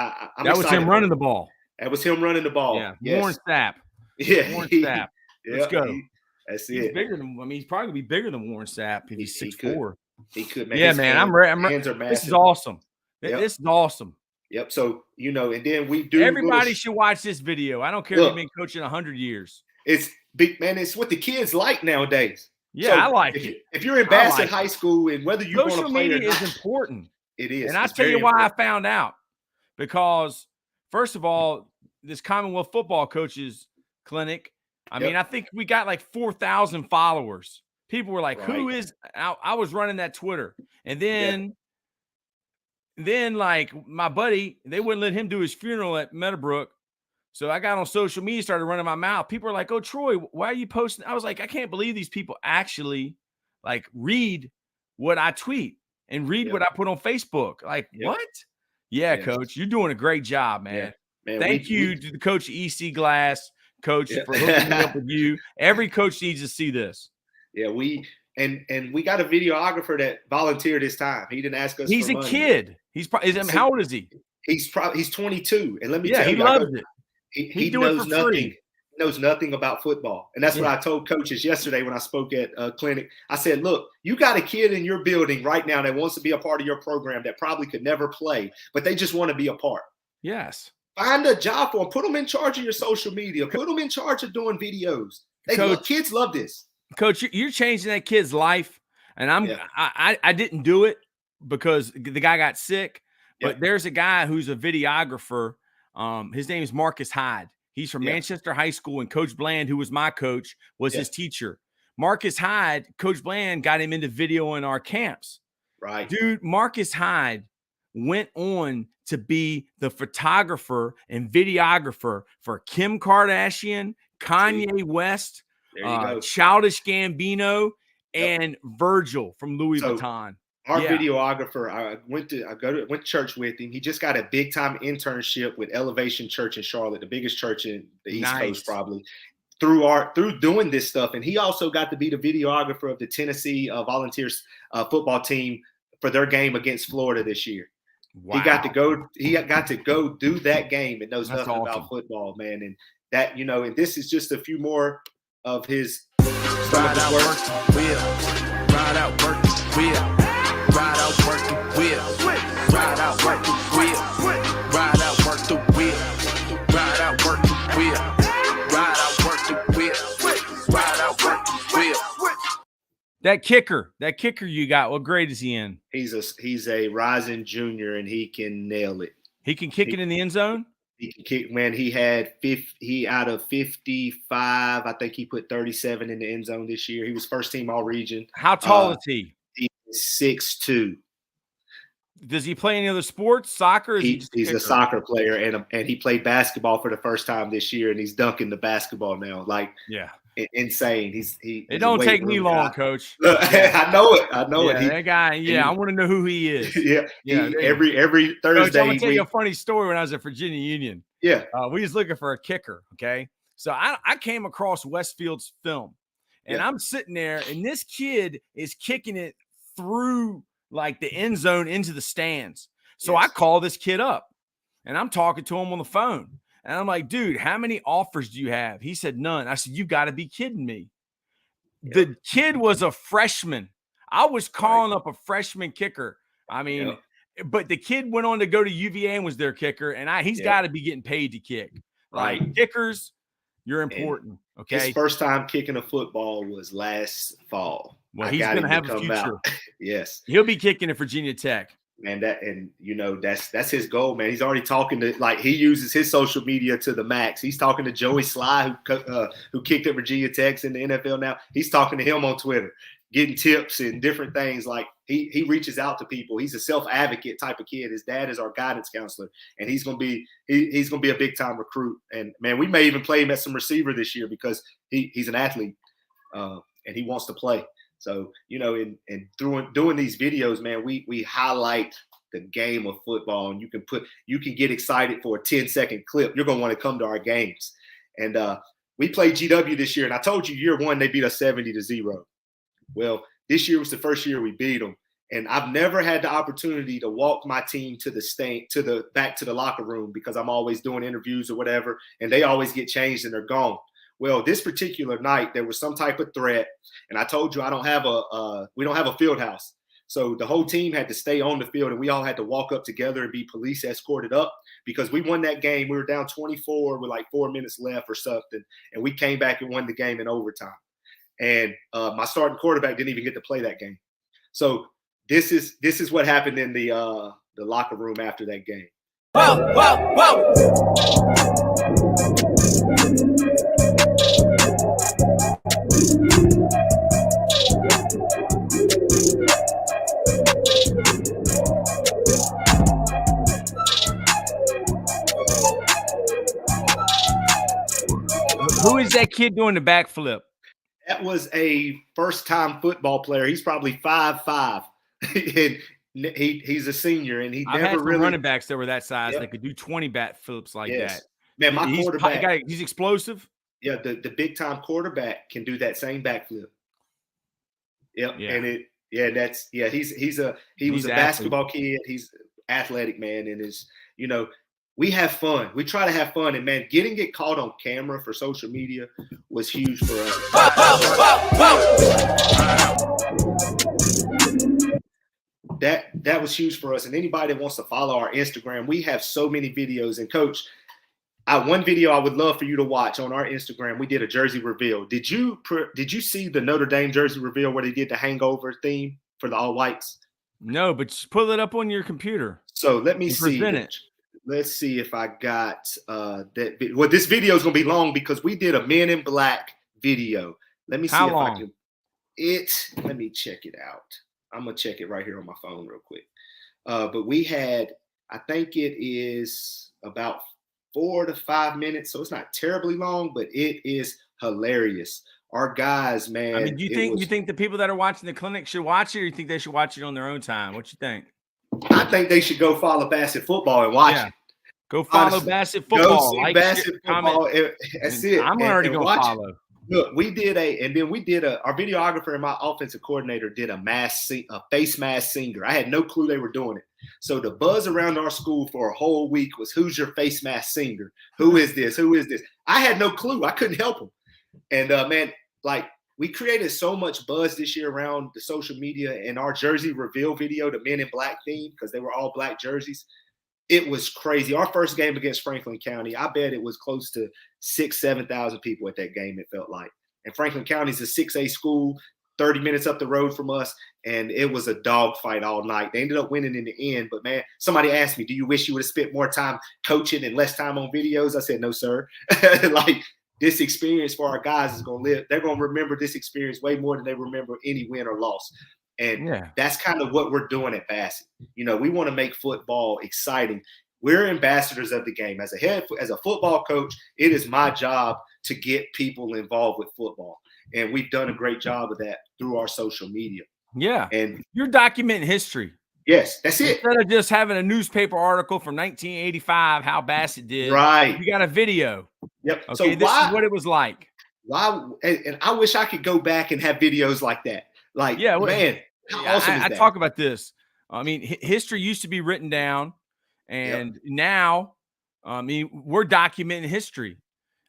that was him running the ball. That was him running the ball. Yeah. Yes. Warren Sapp. Yeah. Warren Sapp. Let's go. That's he's it. Bigger than. He's probably gonna be bigger than Warren Sapp if he's 6'4". He could. Man. Yeah, man. I'm ready. This is awesome. Yep. This is awesome. Yep. So, and then we do. Everybody should watch this video. I don't care if you've been coaching 100 years. It's big, man. It's what the kids like nowadays. Yeah, I like it. If you're in Bassett High School and whether you want to play social media or not, is important. It is. And I'll tell you why I found out. Because, first of all, this Commonwealth Football Coaches Clinic, I mean, I think we got like 4,000 followers. People were like, who is – I was running that Twitter. And then like my buddy, they wouldn't let him do his funeral at Meadowbrook. So I got on social media, started running my mouth. People are like, oh, Troy, why are you posting? I was like, I can't believe these people actually like read what I tweet and read what I put on Facebook. Like, what? Yeah, Coach, you're doing a great job, man. Man, Thank you to the coach EC Glass, Coach, for hooking me up with you. Every coach needs to see this. Yeah, we got a videographer that volunteered his time. He didn't ask us. He's for a money. Kid. He's probably. How old is he? He's 22. And let me tell you, he loves it. He knows nothing. Free. He knows nothing about football, and that's what I told coaches yesterday when I spoke at a clinic. I said, "Look, you got a kid in your building right now that wants to be a part of your program that probably could never play, but they just want to be a part. Yes. Find a job for them. Put them in charge of your social media. Put them in charge of doing videos. Kids love this." Coach, you're changing that kid's life, and I didn't do it because the guy got sick. But there's a guy who's a videographer. His name is Marcus Hyde. He's from Manchester High School, and Coach Bland, who was my coach, was his teacher. Marcus Hyde, Coach Bland got him into video in our camps. Right. Dude, Marcus Hyde went on to be the photographer and videographer for Kim Kardashian, Kanye West, Childish Gambino, and Virgil from Louis Vuitton. Our videographer, I went to church with him. He just got a big time internship with Elevation Church in Charlotte, the biggest church in the East Coast, probably. Through doing this stuff, and he also got to be the videographer of the Tennessee Volunteers football team for their game against Florida this year. Wow. He got to go do that game and knows nothing about football, man. And that, and this is just a few more of his ride out work, ride out work, ride out work the wheel, ride out work the wheel, ride out work the wheel, ride out work the wheel, ride out work the wheel, ride out work the wheel. That kicker you got, what grade is he in? He's a rising junior, and he can nail it. He can kick it in the end zone? He can kick, man. He out of 55, I think he put 37 in the end zone this year. He was first team all region. How tall is he? He's 6'2". Does he play any other sports? Soccer? He's a soccer player, and he played basketball for the first time this year, and he's dunking the basketball now. Like, yeah, insane. It don't take me long, Coach. I know it. That guy. Yeah, I want to know who he is. Every Thursday. Coach, I'm gonna tell you a funny story. When I was at Virginia Union, we was looking for a kicker. Okay, so I came across Westfield's film, and I'm sitting there, and this kid is kicking it through like the end zone into the stands. So I call this kid up, and I'm talking to him on the phone. And I'm like, dude, how many offers do you have? He said, none. I said, you got to be kidding me. Yep. The kid was a freshman. I was calling up a freshman kicker. I mean, but the kid went on to go to UVA and was their kicker. And he's got to be getting paid to kick. Right. Like, kickers, you're important. Okay. His first time kicking a football was last fall. Well, he's going to have a future. Yes. He'll be kicking at Virginia Tech. Man, that's his goal, man. He's already talking to, like, he uses his social media to the max. He's talking to Joey Sly, who kicked at Virginia Tech in the NFL now. He's talking to him on Twitter, getting tips and different things. Like, he reaches out to people. He's a self-advocate type of kid. His dad is our guidance counselor, and he's gonna be a big time recruit. And man, we may even play him at some receiver this year because he's an athlete and he wants to play. So, and doing these videos, man, we highlight the game of football, and you can get excited for a 10-second clip. You're going to want to come to our games. And we played GW this year, and I told you year one, they beat us 70-0. Well, this year was the first year we beat them. And I've never had the opportunity to walk my team back to the locker room because I'm always doing interviews or whatever, and they always get changed and they're gone. Well, this particular night, there was some type of threat, and I told you we don't have a field house. So the whole team had to stay on the field, and we all had to walk up together and be police escorted up because we won that game. We were down 24 with like 4 minutes left or something, and we came back and won the game in overtime. And my starting quarterback didn't even get to play that game. So this is what happened in the locker room after that game. Whoa, whoa, whoa. Who is that kid doing the backflip? That was a first-time football player. He's probably 5'5", and he's a senior, and I've had some running backs that were that size that could do 20 backflips like that. Man, my quarterback, he's explosive. Yeah, the big-time quarterback can do that same backflip. Yep, yeah. And he was a basketball kid. He's athletic, man, and we have fun. We try to have fun, and man, getting it caught on camera for social media was huge for us. That was huge for us. And anybody that wants to follow our Instagram, we have so many videos. And Coach, one video I would love for you to watch on our Instagram. We did a jersey reveal. Did you see the Notre Dame jersey reveal where they did the hangover theme for the all whites? No, but just pull it up on your computer. So let me see. Let's see if I got that. Well, this video is going to be long because we did a Men in Black video. Let me see How long? I can. Let me check it out. I'm going to check it right here on my phone real quick. But we had, I think it is about 4 to 5 minutes. So it's not terribly long, but it is hilarious. Our guys, man. I mean, you think the people that are watching the clinic should watch it, or you think they should watch it on their own time? What you think? I think they should go follow Bassett Football and watch it. Go follow Bassett Football. Go see Bassett Football. That's it. I'm already going to follow. Look, our videographer and my offensive coordinator did a face mask singer. I had no clue they were doing it. So the buzz around our school for a whole week was, who's your face mask singer? Who is this? Who is this? I had no clue. I couldn't help them. And man, like, we created so much buzz this year around the social media and our jersey reveal video, the Men in Black theme, because they were all black jerseys. It was crazy. Our first game against Franklin County, I bet it was close to 7,000 people at that game, it felt like. And Franklin County is a 6A school, 30 minutes up the road from us, and it was a dogfight all night. They ended up winning in the end, but man, somebody asked me, do you wish you would have spent more time coaching and less time on videos? I said, no, sir. Like, this experience for our guys is going to live. They're going to remember this experience way more than they remember any win or loss. And that's kind of what we're doing at Bassett. You know, we want to make football exciting. We're ambassadors of the game. As a football coach, it is my job to get people involved with football. And we've done a great job of that through our social media. Yeah. And you're documenting history. Yes, that's it. Instead of just having a newspaper article from 1985, how Bassett did. Right. You got a video. Yep. Okay, so this is what it was like. Why? And I wish I could go back and have videos like that. Like, man, how awesome is that? I talk about this. I mean, history used to be written down, and now, I mean, we're documenting history.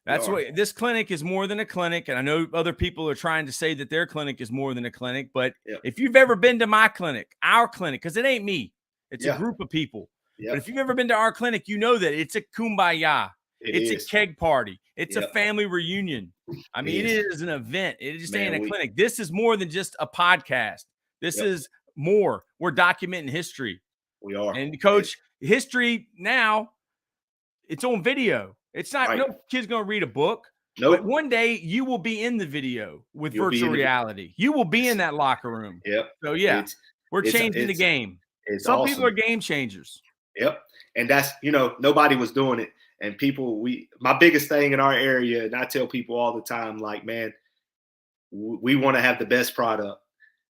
That's what this clinic is more than a clinic. And I know other people are trying to say that their clinic is more than a clinic. But if you've ever been to my clinic, our clinic, because it ain't me, it's a group of people. But if you've ever been to our clinic, you know that it's a kumbaya. It's a keg party. It's a family reunion. I mean, it is an event. It just ain't a clinic. This is more than just a podcast. This is more. We're documenting history. We are. And Coach, history now, it's on video. It's not no kid's going to read a book. Nope. But one day you will be in the video with virtual reality. You will be in that locker room. Yep. So we're changing the game. Some people are game changers. Yep. And that's, nobody was doing it. And people, my biggest thing in our area, and I tell people all the time, like, man, we want to have the best product.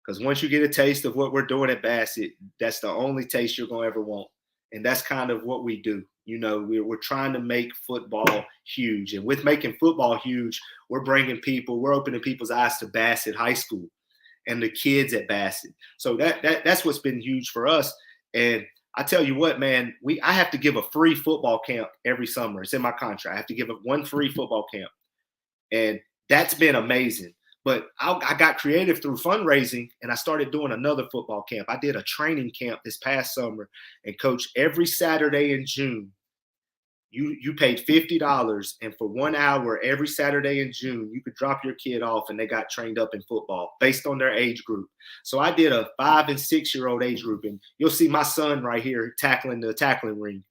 Because once you get a taste of what we're doing at Bassett, that's the only taste you're going to ever want. And that's kind of what we do. We're trying to make football huge. And with making football huge, we're opening people's eyes to Bassett High School and the kids at Bassett. So that's what's been huge for us. And I tell you what, man, I have to give a free football camp every summer. It's in my contract. I have to give one free football camp. And that's been amazing. But I got creative through fundraising, and I started doing another football camp. I did a training camp this past summer, and Coach, every Saturday in June, you paid $50, and for 1 hour every Saturday in June, you could drop your kid off, and they got trained up in football based on their age group. So I did a 5 and 6-year-old age group, and you'll see my son right here tackling the tackling ring.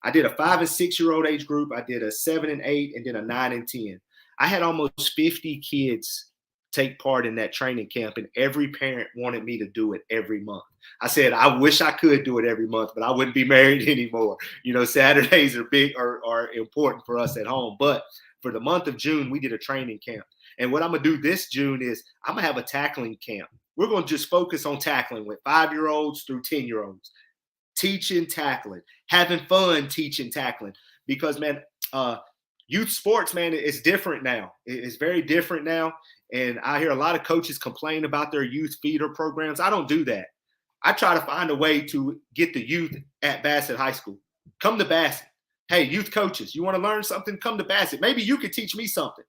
I did a 5 and 6-year-old age group. I did a 7 and 8, and then a 9 and 10. I had almost 50 kids take part in that training camp, and every parent wanted me to do it every month. I said, I wish I could do it every month, but I wouldn't be married anymore. Saturdays are big are important for us at home. But for the month of June, we did a training camp. And what I'm going to do this June is I'm going to have a tackling camp. We're going to just focus on tackling with 5-year-olds through 10-year-olds, teaching tackling, having fun teaching tackling. Because, man, youth sports, man, it's different now. It's very different now. And I hear a lot of coaches complain about their youth feeder programs. I don't do that. I try to find a way to get the youth at Bassett High School. Come to Bassett. Hey, youth coaches, you want to learn something? Come to Bassett. Maybe you could teach me something.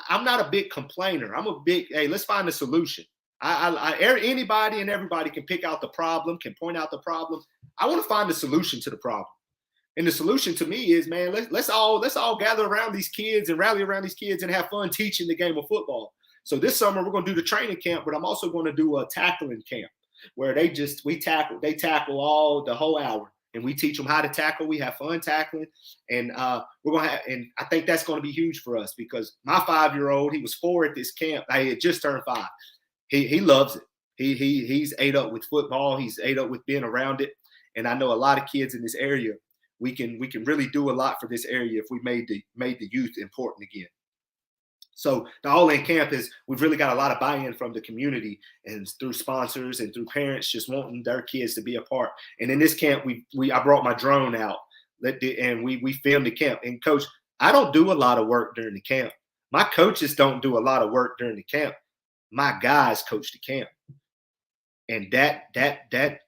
I'm not a big complainer. I'm a big, hey, let's find a solution. Anybody and everybody can pick out the problem, can point out the problem. I want to find a solution to the problem. And the solution to me is, man, let's all gather around these kids and rally around these kids and have fun teaching the game of football. So this summer we're going to do the training camp, but I'm also going to do a tackling camp where they tackle all the whole hour, and we teach them how to tackle. We have fun tackling, and and I think that's going to be huge for us because my 5-year-old, he was 4 at this camp. I had just turned 5. He loves it. He's ate up with football. He's ate up with being around it, and I know a lot of kids in this area. We can really do a lot for this area if we made the youth important again. So the all-in camp is we've really got a lot of buy-in from the community and through sponsors and through parents just wanting their kids to be a part. And in this camp, I brought my drone out and we filmed the camp. And Coach, I don't do a lot of work during the camp. My coaches don't do a lot of work during the camp. My guys coach the camp. And that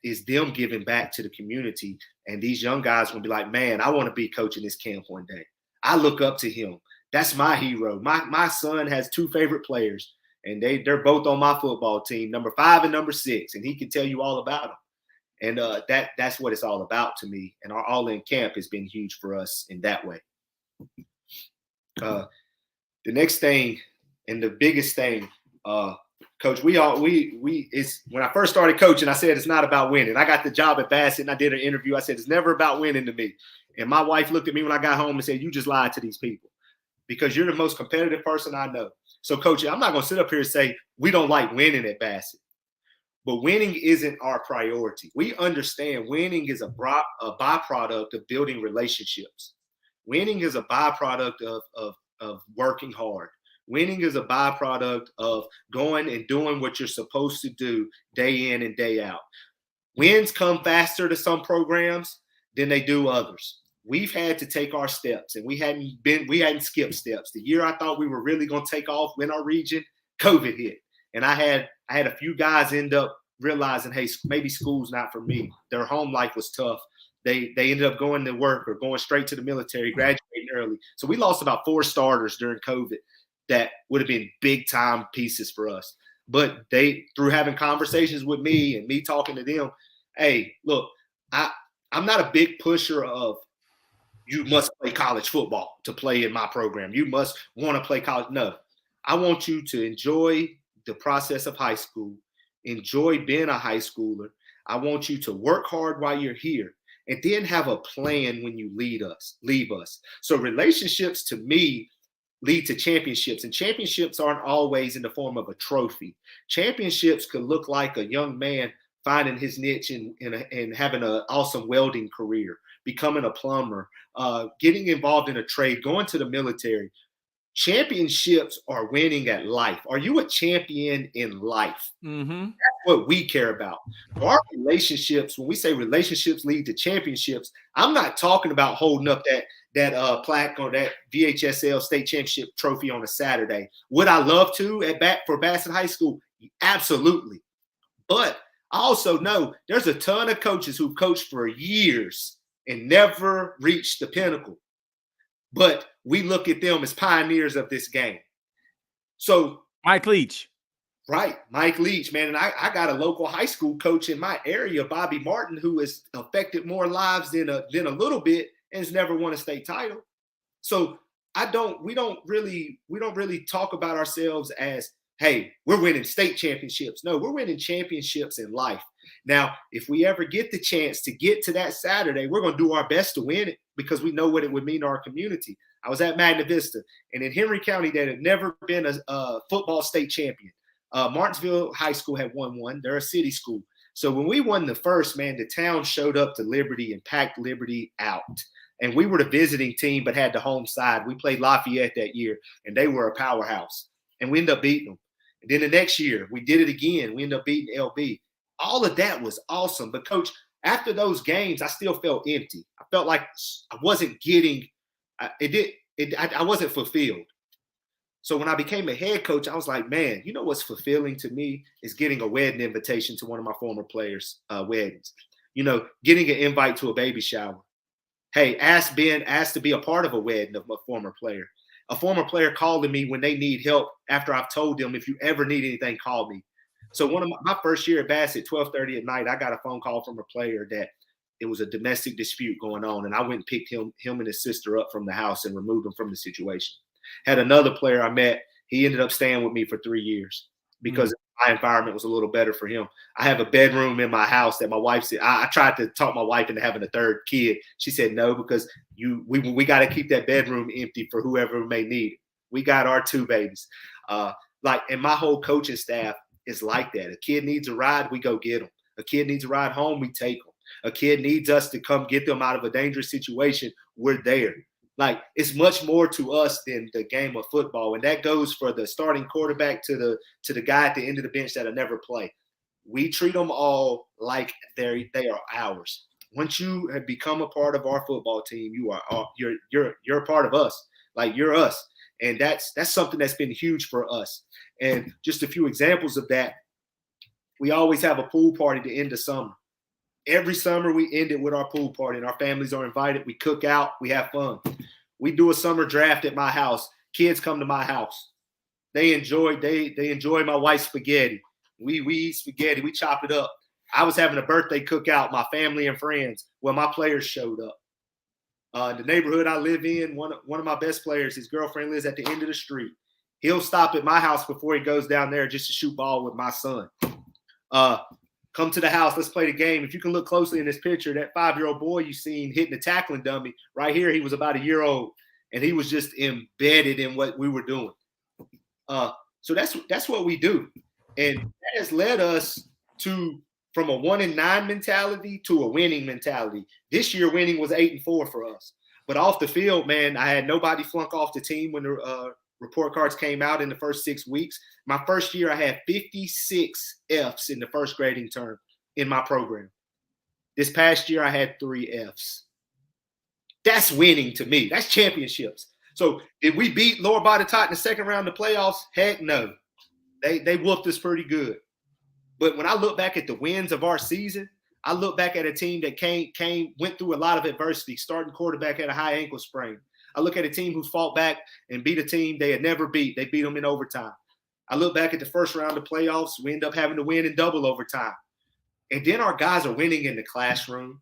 is them giving back to the community. And these young guys will be like, man, I want to be coaching this camp one day. I look up to him. That's my hero. My son has 2 favorite players, and they're both on my football team, number 5 and number 6, and he can tell you all about them. And that's what it's all about to me. And our all-in camp has been huge for us in that way. The next thing and the biggest thing, Coach, when I first started coaching, I said it's not about winning. I got the job at Bassett and I did an interview. I said it's never about winning to me. And my wife looked at me when I got home and said, you just lied to these people because you're the most competitive person I know. So, Coach, I'm not going to sit up here and say we don't like winning at Bassett. but winning isn't our priority. We understand winning is a byproduct of building relationships. Winning is a byproduct of working hard. Winning is a byproduct of going and doing what you're supposed to do day in and day out. Wins come faster to some programs than they do others. We've had to take our steps, and we hadn't skipped steps. The year I thought we were really going to take off in our region, COVID hit. And I had a few guys end up realizing, hey, maybe school's not for me. Their home life was tough. They ended up going to work or going straight to the military, graduating early. So we lost about 4 starters during COVID that would have been big time pieces for us. But through having conversations with me and me talking to them, hey, look, I'm not a big pusher of you must play college football to play in my program. You must want to play college. No, I want you to enjoy the process of high school, enjoy being a high schooler. I want you to work hard while you're here, and then have a plan when you leave us. So relationships to me lead to championships, and championships aren't always in the form of a trophy. Championships could look like a young man finding his niche and having an awesome welding career, becoming a plumber, getting involved in a trade, going to the military. Championships are winning at life. Are you a champion in life? Mm-hmm. That's what we care about. Our relationships, when we say relationships lead to championships, I'm not talking about holding up that plaque or that VHSL state championship trophy on a Saturday. Would I love to for Bassett High School? Absolutely. But I also know there's a ton of coaches who've coached for years and never reached the pinnacle. But we look at them as pioneers of this game. So Mike Leach. Right. Mike Leach, man. And I got a local high school coach in my area, Bobby Martin, who has affected more lives than a little bit and has never won a state title. So we don't really talk about ourselves as, hey, we're winning state championships. No, we're winning championships in life. Now, if we ever get the chance to get to that Saturday, we're going to do our best to win it because we know what it would mean to our community. I was at Magna Vista, and in Henry County, they had never been a football state champion. Martinsville High School had won one. They're a city school. So when we won the first, man, the town showed up to Liberty and packed Liberty out. And we were the visiting team but had the home side. We played Lafayette that year, and they were a powerhouse. And we ended up beating them. And then the next year, we did it again. We ended up beating LB. All of that was awesome. But, Coach, after those games, I still felt empty. I felt like I wasn't getting I wasn't fulfilled. So when I became a head coach, I was like, man, you know what's fulfilling to me is getting a wedding invitation to one of my former players' weddings. You know, getting an invite to a baby shower. Hey, asked to be a part of a wedding of a former player. A former player calling me when they need help after I've told them, if you ever need anything, call me. So one of my first year at Bassett, 12:30 at night, I got a phone call from a player that it was a domestic dispute going on, and I went and picked him and his sister up from the house and removed them from the situation. Had another player I met, he ended up staying with me for 3 years because my environment was a little better for him. I have a bedroom in my house that my wife said, I tried to talk my wife into having a third kid. She said no, because we got to keep that bedroom empty for whoever may need it. We got our 2 babies. And my whole coaching staff is like that. A kid needs a ride, we go get them. A kid needs a ride home, we take them. A kid needs us to come get them out of a dangerous situation, we're there. Like, it's much more to us than the game of football. And that goes for the starting quarterback to the guy at the end of the bench that'll never play. We treat them all like they are ours. Once you have become a part of our football team, you're a part of us. Like, you're us. And that's something that's been huge for us. And just a few examples of that. We always have a pool party to end the summer. Every summer we end it with our pool party, and our families are invited. We cook out. We have fun. We do a summer draft at my house. Kids come to my house. They enjoy my wife's spaghetti. We eat spaghetti. We chop it up. I was having a birthday cookout, my family and friends. Well, my players showed up. The neighborhood I live in, one of my best players, his girlfriend lives at the end of the street. He'll stop at my house before he goes down there just to shoot ball with my son. Come to the house. Let's play the game. If you can look closely in this picture, that 5-year-old boy you seen hitting the tackling dummy right here, he was about a year old, and he was just embedded in what we were doing. So that's what we do, and that has led us from a 1-9 mentality to a winning mentality. This year, winning was 8-4 for us. But off the field, man, I had nobody flunk off the team when the report cards came out in the first 6 weeks. My first year, I had 56 Fs in the first grading term in my program. This past year, I had 3 Fs. That's winning to me. That's championships. So did we beat Lower Botetourt in the second round of the playoffs? Heck no. They whooped us pretty good. But when I look back at the wins of our season, I look back at a team that went through a lot of adversity. Starting quarterback had a high ankle sprain. I look at a team who fought back and beat a team they had never beat. They beat them in overtime. I look back at the first round of playoffs. We end up having to win in double overtime. And then our guys are winning in the classroom.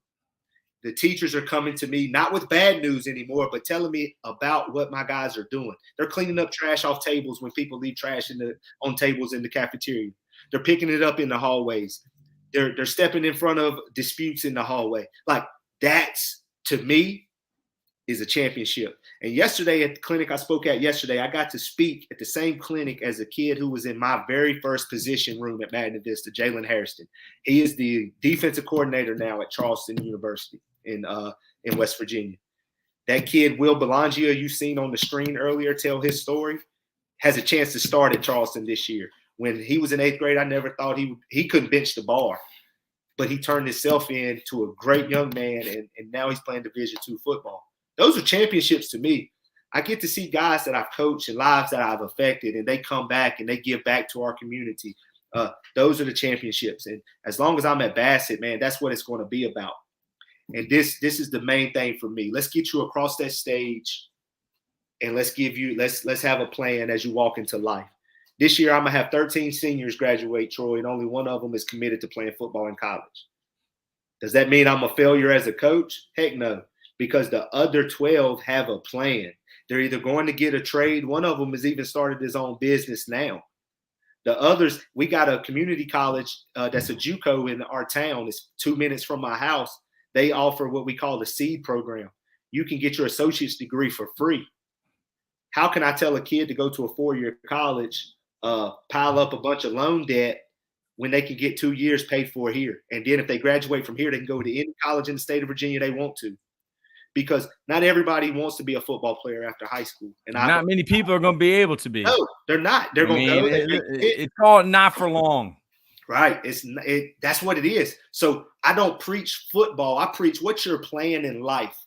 The teachers are coming to me, not with bad news anymore, but telling me about what my guys are doing. They're cleaning up trash off tables when people leave trash on tables in the cafeteria. They're picking it up in the hallways. They're stepping in front of disputes in the hallway. Like, that's, to me, is a championship. And yesterday at the clinic I spoke at yesterday, I got to speak at the same clinic as a kid who was in my very first position room at Magna Vista, Jalen Hairston. He is the defensive coordinator now at Charleston University in West Virginia. That kid, Will Belangia, you seen on the screen earlier tell his story, has a chance to start at Charleston this year. When he was in 8th grade, I never thought he couldn't bench the bar, but he turned himself into a great young man, and now he's playing Division II football. Those are championships to me. I get to see guys that I've coached and lives that I've affected, and they come back and they give back to our community. Those are the championships. And as long as I'm at Bassett, man, that's what it's going to be about. And this is the main thing for me. Let's get you across that stage, and let's have a plan as you walk into life. This year, I'm going to have 13 seniors graduate, Troy, and only one of them is committed to playing football in college. Does that mean I'm a failure as a coach? Heck no, because the other 12 have a plan. They're either going to get a trade. One of them has even started his own business now. The others, we got a community college that's a JUCO in our town. It's 2 minutes from my house. They offer what we call the SEED program. You can get your associate's degree for free. How can I tell a kid to go to a 4-year college, pile up a bunch of loan debt when they can get 2 years paid for here? And then if they graduate from here, they can go to any college in the state of Virginia they want to. Because not everybody wants to be a football player after high school. And not many people are going to be able to be. No, they're not. They're going to go. It's called not for long. Right. That's what it is. So I don't preach football. I preach what's your plan in life.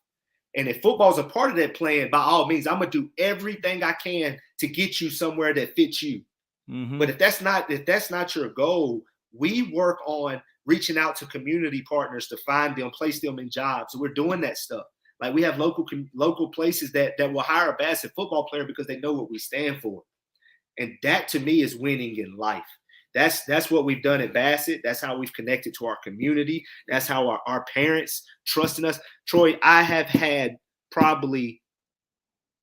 And if football's a part of that plan, by all means, I'm going to do everything I can to get you somewhere that fits you. Mm-hmm. But if that's not your goal, we work on reaching out to community partners to find them, place them in jobs. So we're doing that stuff. Like, we have local places that will hire a Bassett football player because they know what we stand for. And that, to me, is winning in life. That's what we've done at Bassett. That's how we've connected to our community. That's how our parents trust in us. Troy, I have had probably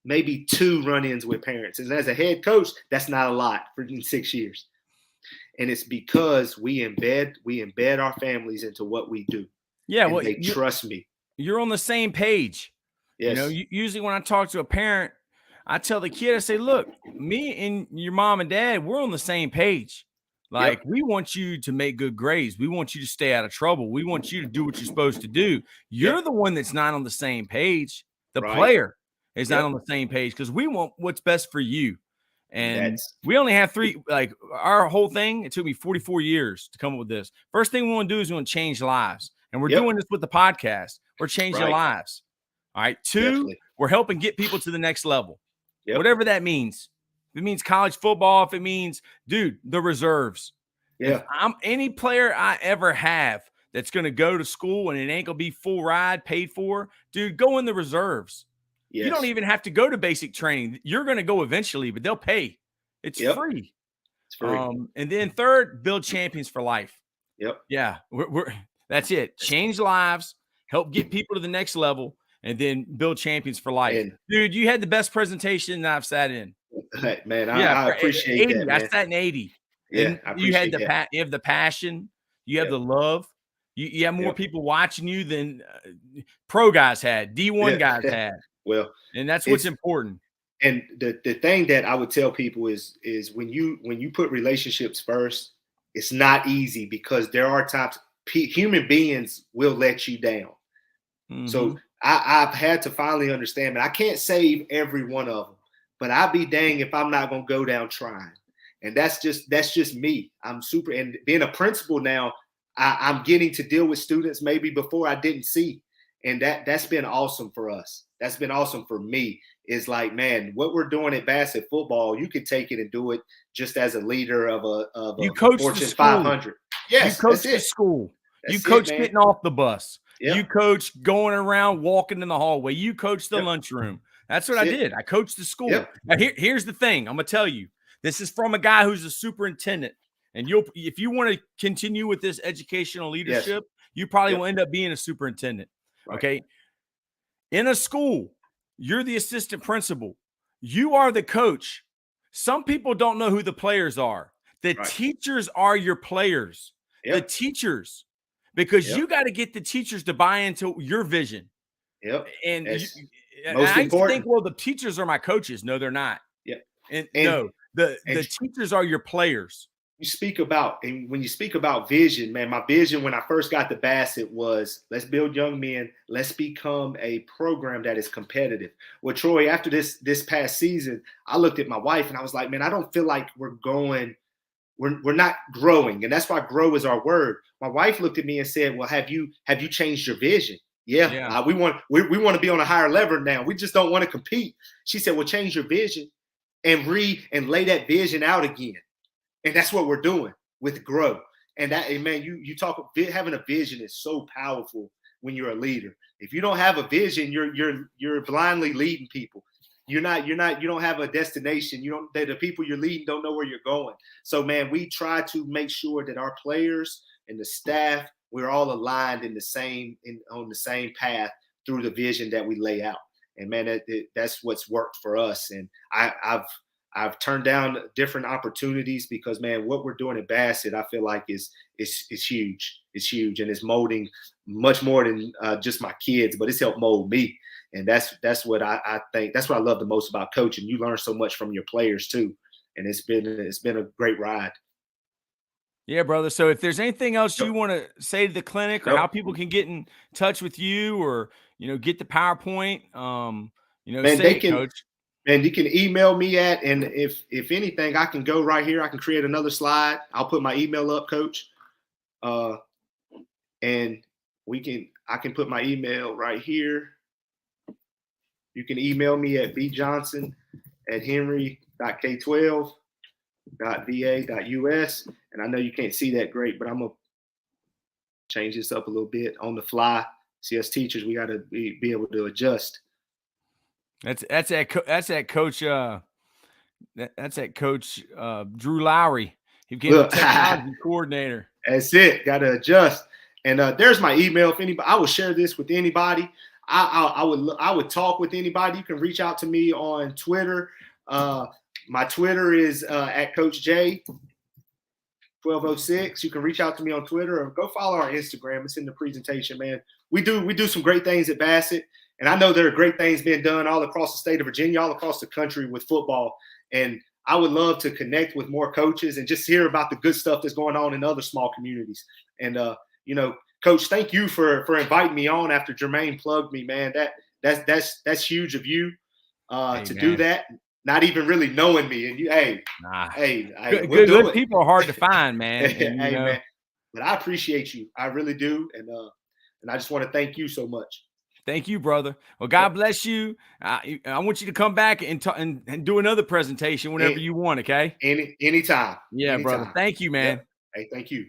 maybe 2 run-ins with parents. And as a head coach, that's not a lot for 6 years. And it's because we embed our families into what we do. Yeah, well, they trust me. You're on the same page. Yes. You know, usually when I talk to a parent, I tell the kid, I say, look, me and your mom and dad, we're on the same page. Like, we want you to make good grades. We want you to stay out of trouble. We want you to do what you're supposed to do. You're the one that's not on the same page. The player is not on the same page because we want what's best for you. And we only have 3, like, our whole thing, it took me 44 years to come up with this. First thing we want to do is we want to change lives. And we're doing this with the podcast. We're changing lives. All right. 2, we're helping get people to the next level. Whatever that means. If it means college football, if it means, dude, the reserves. If I'm any player I ever have that's going to go to school and it ain't going to be full ride paid for, dude, go in the reserves. You don't even have to go to basic training. You're going to go eventually, but they'll pay. It's free. It's free. And then 3rd, build champions for life. Yeah. That's it. Change lives, help get people to the next level, and then build champions for life. Dude, you had the best presentation that I've sat in. Man, I appreciate 80, that. Man. I sat in 80. Yeah, I appreciate that. You have the passion. You have the love. You have more people watching you than pro guys had, D1 guys had. Well, and that's what's important. And the thing that I would tell people is when you put relationships first, It's not easy because there are times human beings will let you down. Mm-hmm. So I've had to finally understand that I can't save every one of them, but I'll be dang if I'm not going to go down trying. And that's just me. I'm super, and being a principal now, I'm getting to deal with students maybe before I didn't see. And that's been awesome for us. That's been awesome for me. Is like, man, what we're doing at Bassett football, you could take it and do it just as a leader of a Fortune 500. Yes, you coach the school. You coach getting off the bus. Yep. You coach going around, walking in the hallway. You coach the lunchroom. That's what I did. I coached the school. Yep. Now here's the thing. I'm gonna tell you. This is from a guy who's a superintendent. And if you want to continue with this educational leadership, you probably will end up being a superintendent. Right. Okay. In a school, you're the assistant principal. You are the coach. Some people don't know who the players are. The teachers are your players. Yep. The teachers, because you got to get the teachers to buy into your vision. Yep. And I used to think, well, the teachers are my coaches. No, they're not. Yeah. And no, the teachers are your players. When you speak about vision, man, my vision when I first got to Bassett was, let's build young men. Let's become a program that is competitive. Well, Troy, after this past season, I looked at my wife and I was like, man, I don't feel like we're not growing. And that's why grow is our word. My wife looked at me and said, well, have you changed your vision? Yeah. We want to be on a higher level now. We just don't want to compete. She said, well, change your vision and lay that vision out again. And that's what we're doing with grow. And man, you talk, having a vision is so powerful when you're a leader. If you don't have a vision, you're blindly leading people. You don't have a destination. The people you're leading don't know where you're going. So, man, we try to make sure that our players and the staff, we're all aligned on the same path through the vision that we lay out. And man, that's what's worked for us. And I've turned down different opportunities because, man, what we're doing at Bassett, I feel like is huge. It's huge, and it's molding much more than just my kids, but it's helped mold me. And that's what I think. That's what I love the most about coaching. You learn so much from your players too, and it's been a great ride. Yeah, brother. So if there's anything else you want to say to the clinic, or how people can get in touch with you, or get the PowerPoint, man, say it, Coach. And you can email me and if anything, I can go right here. I can create another slide. I'll put my email up, Coach. And I can put my email right here. You can email me at bjohnson@henry.k12.va.us. And I know you can't see that great, but I'm going to change this up a little bit on the fly. See, as teachers, we got to be able to adjust. That's at Coach Drew Lowry. He became the technology coordinator. That's it. Got to adjust. And there's my email. If anybody, I will share this with anybody. I would talk with anybody. You can reach out to me on Twitter. My Twitter is at Coach J 1206. You can reach out to me on Twitter or go follow our Instagram. It's in the presentation, man. We do some great things at Bassett. And I know there are great things being done all across the state of Virginia, all across the country with football. And I would love to connect with more coaches and just hear about the good stuff that's going on in other small communities. And, Coach, thank you for inviting me on after Jermaine plugged me, man. That's huge of you to do that, not even really knowing me. And good people are hard to find, man. And, man. But I appreciate you. I really do. And I just want to thank you so much. Thank you, brother. Well, God bless you. I want you to come back and do another presentation whenever you want, okay? Anytime. Yeah, brother. Thank you, man. Yep. Hey, thank you.